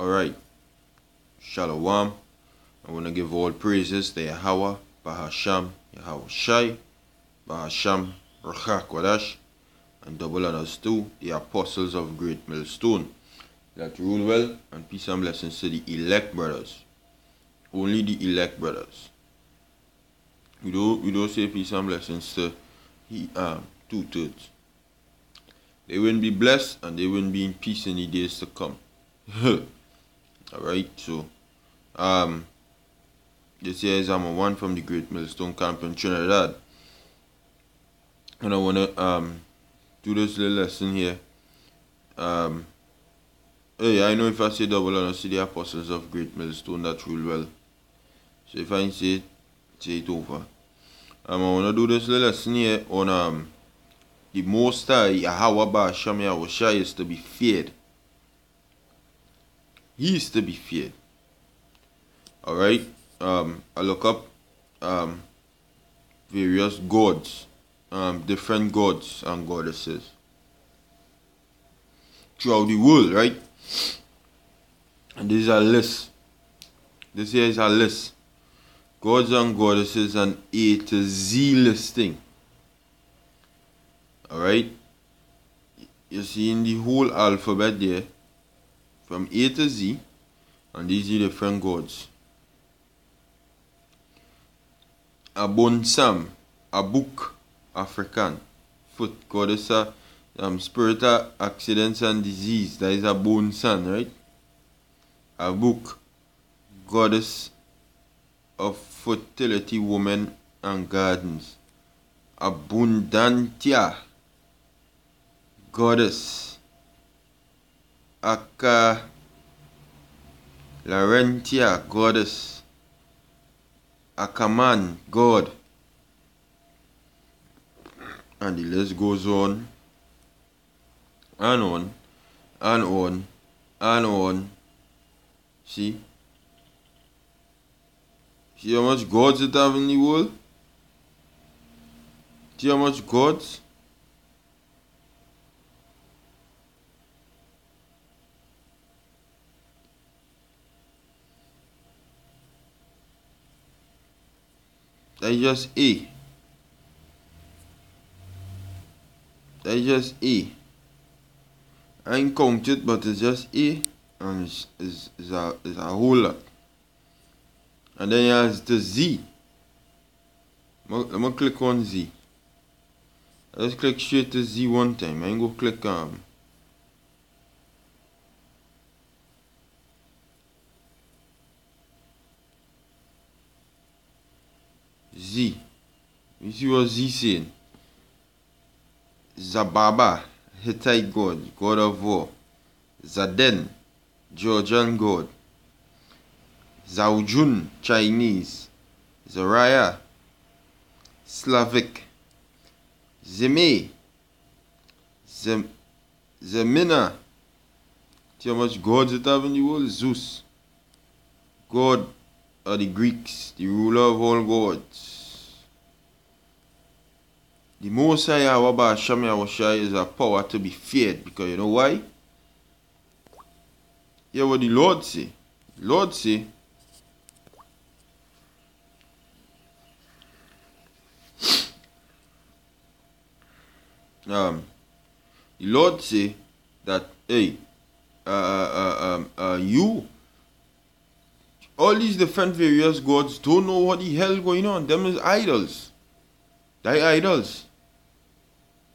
Alright, Shalom. I want to give all praises to Yahweh, Bahasham, Yahweh Shai, Bahasham, Rachak Wadash, and double honors to the apostles of Great Millstone that rule well, and peace and blessings to the elect brothers. Only the elect brothers. We don't say peace and blessings to two-thirds. They wouldn't be blessed and they wouldn't be in peace in the days to come. Alright, so this here is one from the Great Millstone Camp in Trinidad. And I wanna do this little lesson here. Hey, I know if I say double honors to the apostles of Great Millstone that rule well. So if I say it over. I wanna do this little lesson here on the Most High Yahweh Bahasham Yahweh Shai is to be feared. He is to be feared. Alright. I look up various gods, different gods and goddesses throughout the world, right? And this is a list. This here is a list. Gods and goddesses and A to Z listing. Alright? You see in the whole alphabet there, from A to Z, and these are different gods. Abonsam, Abuk, African, foot, goddess of spirit of accidents and disease, that is Abonsan, right? Abuk, goddess of fertility, women and gardens. Abundantia, goddess. Aka Larentia, goddess. Akaman, god. And the list goes on and on and on and on. See how much gods it have in the world? See how much gods? That's just A. That's just A. I ain't counted, but it's just A, and it's a whole lot. And then you have the Z. Let me click on Z. Let's click straight to Z one time. I ain't go click Z. You see what Z saying? Zababa, Hittite god, god of war. Zaden, Georgian god. Zaujun, Chinese. Zariah, Slavic. Zeme, Zemina. See how much gods it have in the world? Zeus, god of the Greeks, the ruler of all gods. The Most High Yahweh Bahasham Yahweh Shai is a power to be feared, because you know why? Hear what the Lord say. The Lord say, the Lord say that, hey, you, all these different various gods don't know what the hell going on. Them is idols. They idols.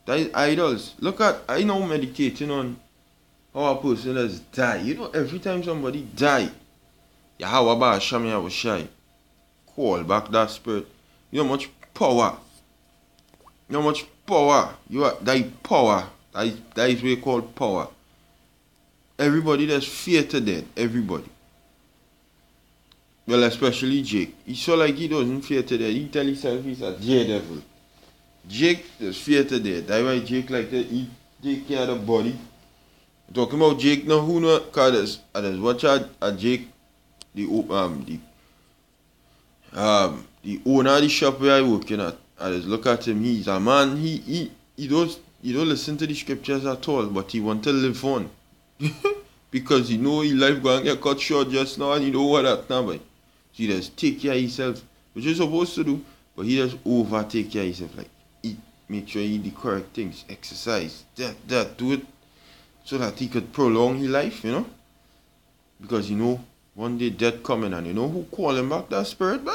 They idols. Look at, I know meditating on how a person has died. You know, every time somebody die, Yahweh Bahasham Yahweh Shai call back that spirit. You know how much power. You know how much power. You are that power. That is what you call power. Everybody that's fear to death. Everybody. Well, especially Jake. He saw like he doesn't fear to death. He tell himself he's a daredevil. Jake is fear to death. That's why Jake like to eat. Jake can't have a body. Talking about Jake now, who know? Cause there's watch a Jake, the owner of the shop where I working at. I just look at him. He's a man. He don't listen to the scriptures at all, but he want to live on. because he know his life going to get cut short just now and he don't want that now, boy. So he just take care of himself, which you're supposed to do, but he just over take care of himself, like eat, make sure he eat the correct things, exercise, do it, so that he could prolong his life, you know? Because you know, one day death coming and you know who calling back that spirit, boy?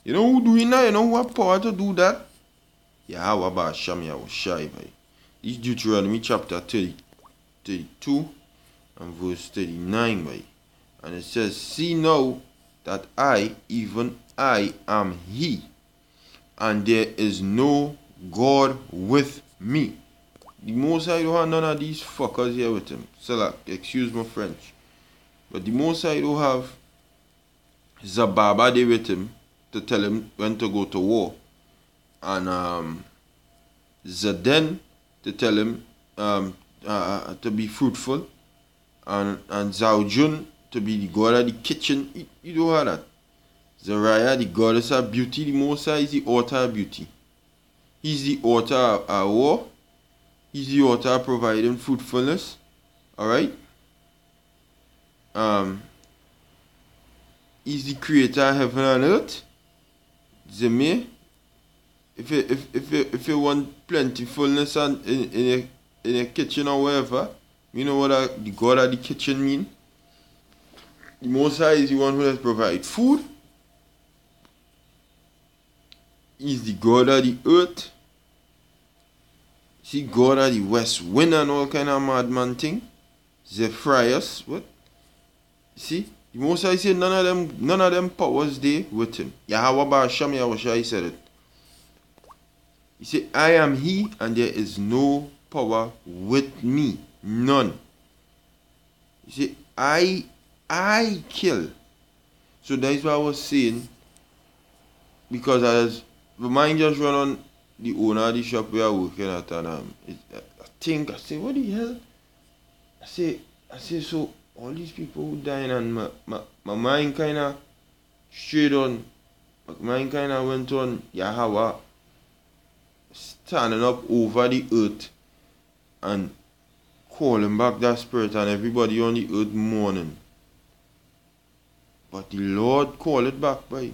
You know who doing that? You know who have power to do that? Yahweh Ba'asham Yahushai, boy. This is Deuteronomy chapter 32 and verse 39, boy. And it says, see now that I, even I, am He, and there is no God with me. The Most High don't have none of these fuckers here with him. So like, excuse my French. But the Most High don't have Zababa there with him to tell him when to go to war. And Zaden to tell him to be fruitful. And Zaujun to be the god of the kitchen. You don't have that. Zariah, the goddess of beauty. The Most High is the author of beauty. He's the author of war. He's the author of providing fruitfulness. Alright? He's the creator of heaven and earth. Zeme. If you want plentifulness and in a kitchen or wherever, you know what the god of the kitchen mean? The Most High is the one who has provided food. He's the god of the earth. See, God of the west wind and all kind of madman thing. Zephyrius, what? See, the Most High said none of them powers there with him. Yahweh Ba'asham Yahushua, he said it. He said, I am He, and there is no power with me. None. He said, I kill. So that's what I was saying. Because as the mind just run on the owner of the shop we are working at, and I say, what the hell? I say, so all these people who dying, and my mind kind of straight on, my mind kind of went on Yahweh standing up over the earth and calling back that spirit, and everybody on the earth mourning. But the Lord called it back, boy.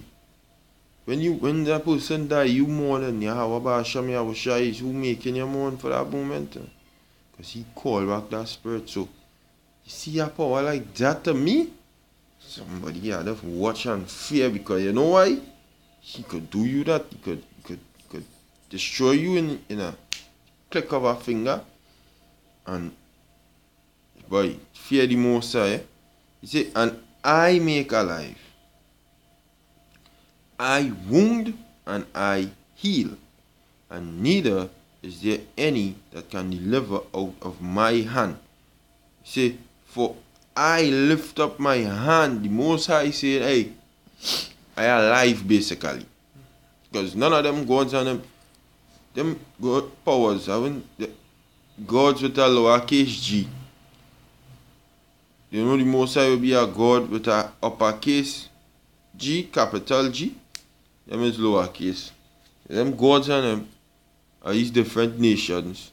When that person die, you mourning. Yahweh Ba'asham Yahushua is who making you mourn for that moment. Because he called back that spirit. So, you see a power like that to me? Somebody had to watch and fear, because you know why? He could do you that. He could destroy you in a click of a finger. And, boy, fear the Most High. He said, and I make alive. I wound and I heal, and neither is there any that can deliver out of my hand. Say, for I lift up my hand. The Most High said, hey, I am alive basically. Because none of them gods and them God powers, gods with a lowercase g. You know the Most High will be a God with a uppercase G, capital G. Them is lowercase. Them gods and them are these different nations.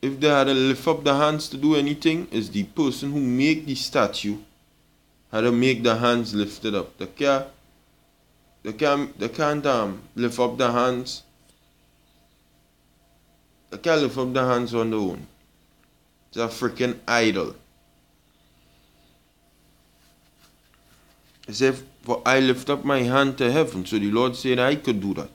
If they had to lift up the hands to do anything, is the person who make the statue had to make the hands lifted up. They can't lift up the hands. They can't lift up the hands on their own. It's a freaking idol. It says, for I lift up my hand to heaven. So the Lord said I could do that.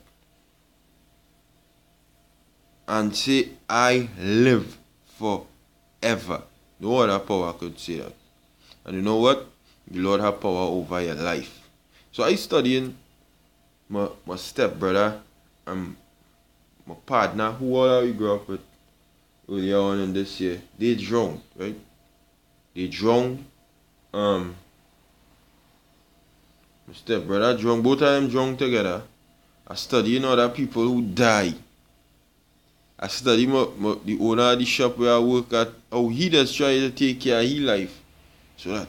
And say, I live forever. No other power could say that. And you know what? The Lord have power over your life. So I studying my stepbrother and my partner, who all we grew up with earlier on in this year. They drowned, right? They drowned. My stepbrother drunk, both of them drunk together. I studying other people who die. I study the owner of the shop where I work at, how he just try to take care of his life so that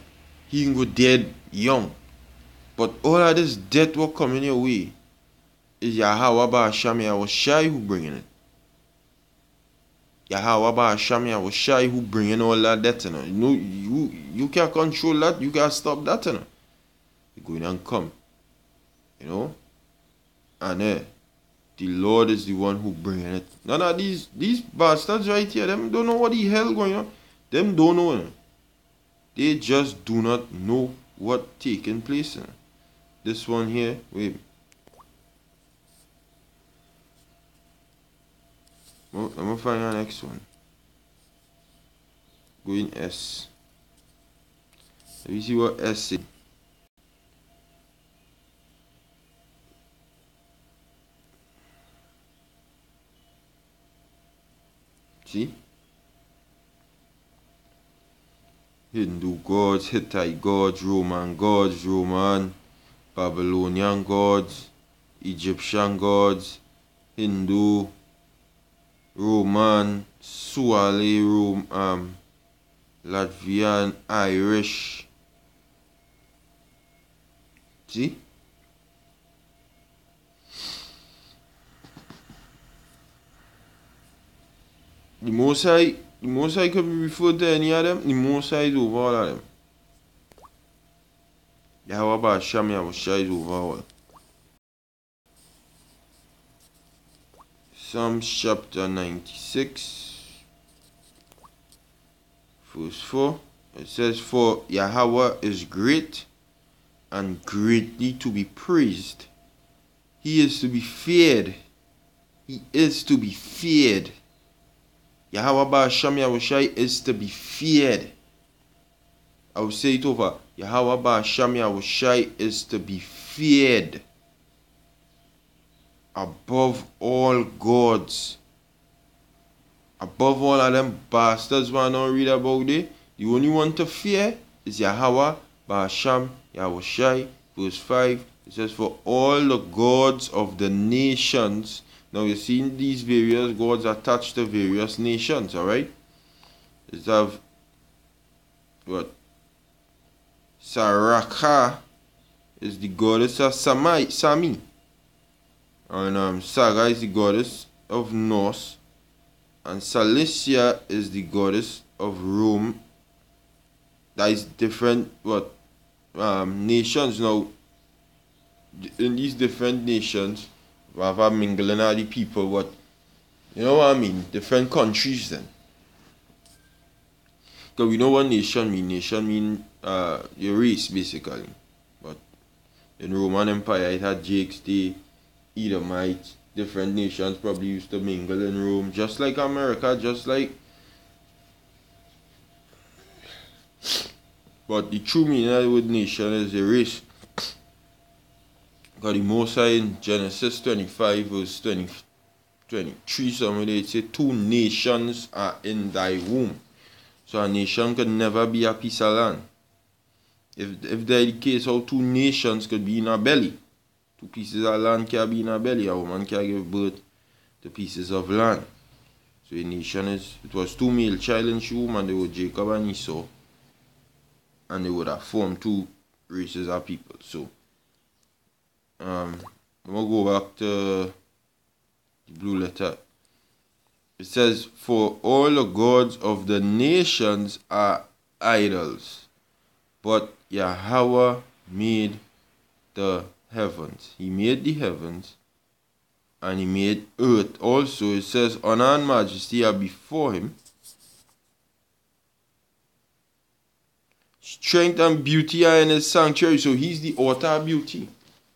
he can go dead young. But all of this death what coming your way is Yahweh Ba'asham Yahushua who bringing it. Yahweh Ba'asham Yahushai who bringing all that, you know. You can't control that, you can't stop that, you know. You're going and come, you know. And the Lord is the one who bringing it. None of these bastards right here, them don't know what the hell going on. Them don't know, you know. They just do not know what taking place, you know. This one here, wait. I'm gonna find our next one. Go in S. Let me see what S is. See? Hindu gods, Hittite gods, Roman, Babylonian gods, Egyptian gods, Hindu, Roman, Swahili, Latvian, Irish. See? The Most High could be referred to any of them. The Most High is over all of them. Yahweh Ba'asham Yahushai is over all. Psalms chapter 96, verse 4. It says, "For Yahweh is great and greatly to be praised. He is to be feared. He is to be feared." Yahweh Ba'asham Yahushai is to be feared. I will say it over. Yahweh Ba'asham Yahushai is to be feared above all gods. Above all of them bastards who I don't read about it. The only one to fear is Yahweh Ba'asham Yahushai. Verse 5. It says, "For all the gods of the nations." Now you're seeing these various gods attached to various nations, alright? It's have what? Saraka is the goddess of Sami. And Saga is the goddess of Norse. And Cilicia is the goddess of Rome. That is different nations. Now in these different nations we have a mingling of the people, but you know what I mean? Different countries then. Because we know what nation mean. Nation mean your race basically. But in Roman Empire it had Jakes, the Edomites, different nations probably used to mingle in Rome. Just like America, just like. But the true meaning of the word nation is a race. God the Most High in Genesis 25 verse 23 somewhere it say 2 nations are in thy womb. So a nation could never be a piece of land. If that is the case, how 2 nations could be in a belly? 2 pieces of land can be in a belly. A woman can give birth to pieces of land. So a nation it was 2 male child in she womb, and they were Jacob and Esau. And they would have formed 2 races of people. So I'm going to go back to the blue letter. It says, "For all the gods of the nations are idols, but Yahweh made the heavens." He made the heavens and he made earth also. It says, "Honor and majesty are before him. Strength and beauty are in his sanctuary." So he's the author of beauty.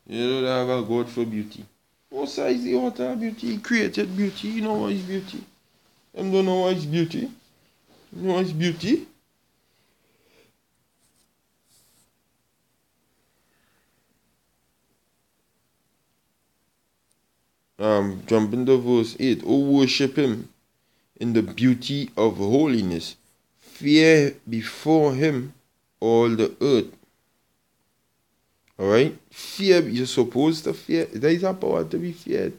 You don't have a God for beauty. Most is the author of beauty. He created beauty. You know what is beauty? Them don't know what is beauty. You know what is beauty? Jumping to verse 8. "Oh, worship him in the beauty of holiness. Fear before him all the earth." Alright? Fear, you're supposed to fear. There is a power to be feared.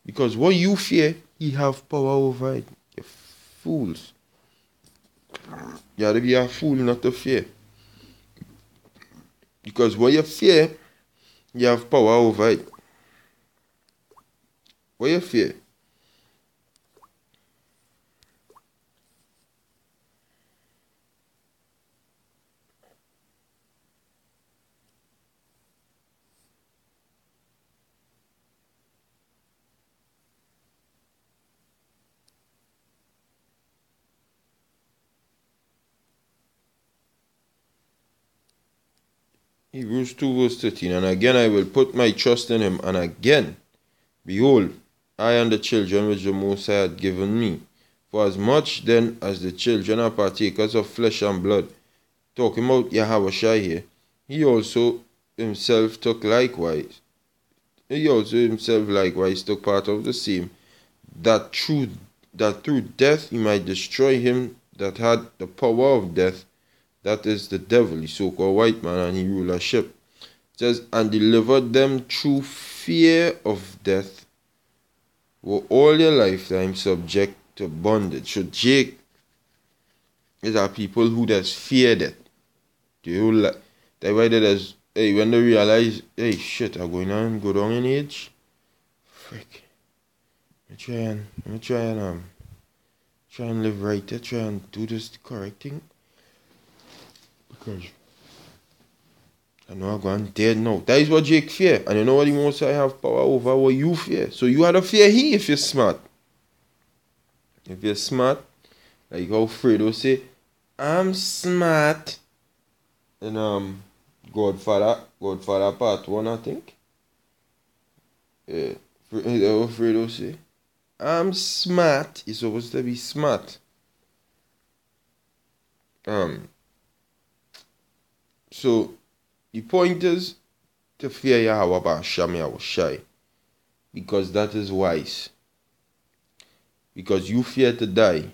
Because what you fear, he have power over it. You fools. You have to be a fool not to fear. Because what you fear, you have power over it. What you fear? Hebrews 2 verse 13. And again I will put my trust in him. And again, behold, I and the children which the Most High had given me. For as much then as the children are partakers of flesh and blood, talking about Yahushua here, he also himself took likewise. He also himself likewise took part of the same, that through death he might destroy him that had the power of death, that is the devil, the so-called white man, and he rulership. It says, and delivered them through fear of death, were all their lifetime subject to bondage. So Jake is our people who does fear death. That's why there's, hey, when they realize, hey, shit, I'm going on, go down in age. Frick. Let me try and live right. I try and do this the correct thing. Because I know I'm going dead now. That is what Jake fear. And you know what the Most High have power over what you fear. So you had to fear he if you're smart. If you're smart, like how Fredo say, I'm smart. And Godfather part 1, I think. Yeah. How Fredo say, I'm smart. You're supposed to be smart. So the point is to fear Yahweh Ba'Hasham Yahushai, because that is wise. Because you fear to die,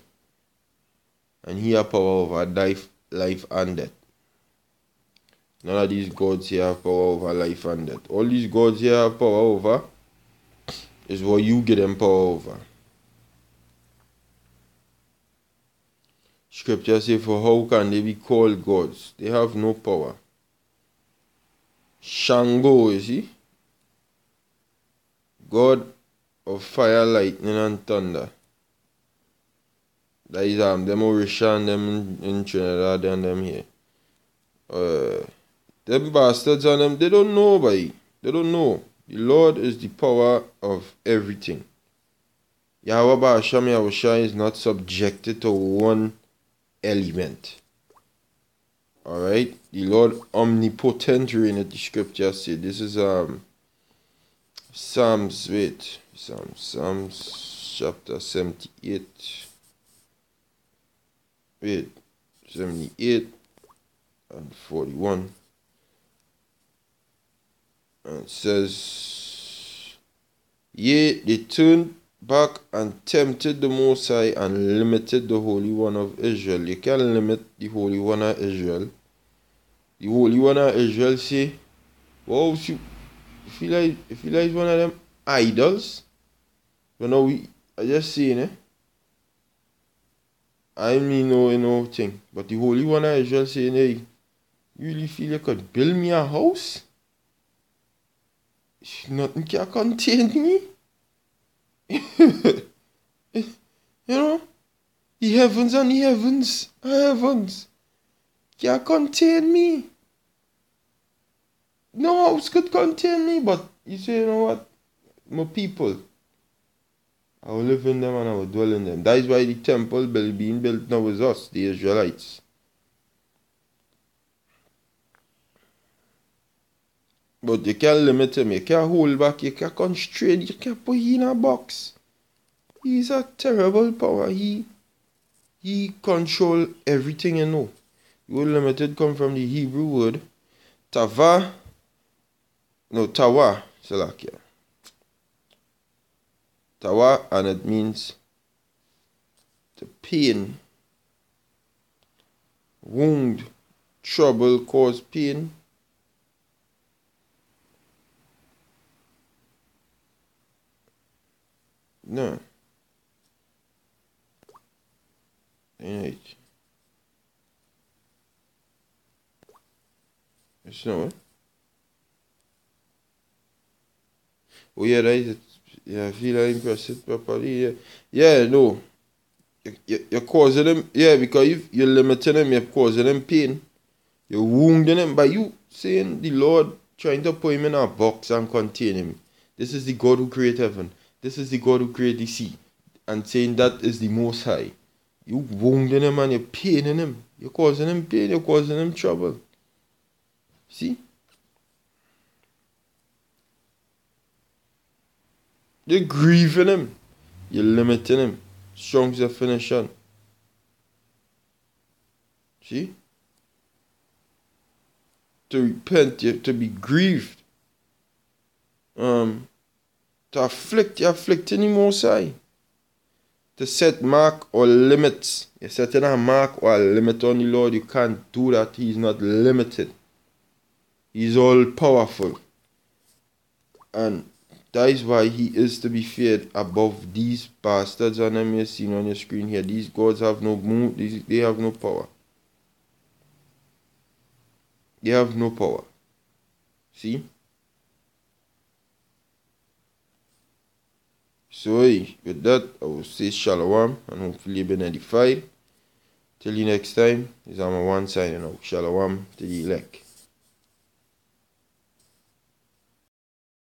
and he has power over life and death. None of these gods here have power over life and death. All these gods here have power over is what you get them power over. Scripture says, for how can they be called gods? They have no power. Shango, you see? God of fire, lightning, and thunder. That is them Orisha, them in Trinidad and them here. Them bastards and them, they don't know, boy. They don't know. The Lord is the power of everything. Yahweh Ba'Hasham Yahushua is not subjected to one element. Alright? The Lord omnipotent reigneth, the scripture say. This is Psalms chapter 78. 78 and 41. And it says, yea, they turned back and tempted the Most High and limited the Holy One of Israel. You can't limit the Holy One of Israel. The Holy One of Israel say, wow, if you like one of them idols, you know, I just saying, I mean no thing. But the Holy One of Israel saying, hey, you really feel you could build me a house? Nothing can contain me. You know, the heavens and the heavens can't contain me. No house could contain me, but you say, you know what? My people, I will live in them and I will dwell in them. That is why the temple being built now is us, the Israelites. But you can't limit him, you can't hold back, you can't constrain, you can't put him in a box. He's a terrible power. He control everything you know. The word limited come from the Hebrew word tawa, Salakia. Tawa, and it means to pain, wound, trouble, cause pain. No. Right. It's not what? Oh yeah, right. Yeah, I feel I impress it properly. Yeah, yeah, no. You're causing them, yeah, because if you're limiting them, you're causing them pain. You're wounding them by you saying the Lord trying to put him in a box and contain him. This is the God who created heaven. This is the God who created the sea. And saying that is the Most High. You wounding him and you're paining him. You're causing him pain, you're causing him trouble. See? You're grieving him. You're limiting him. Strong's definition. See? To repent, you have to be grieved. To afflict, you're afflicting him also. To set mark or limits. You're setting a mark or a limit on the Lord. You can't do that. He's not limited. He's all powerful. And that is why he is to be feared above these bastards and them you're seeing on your screen here. These gods have no move, they have no power. They have no power. See? So with that, I will say shalom and hopefully you've been edified. Till you next time, this is my one signing out. Shalom to the elect.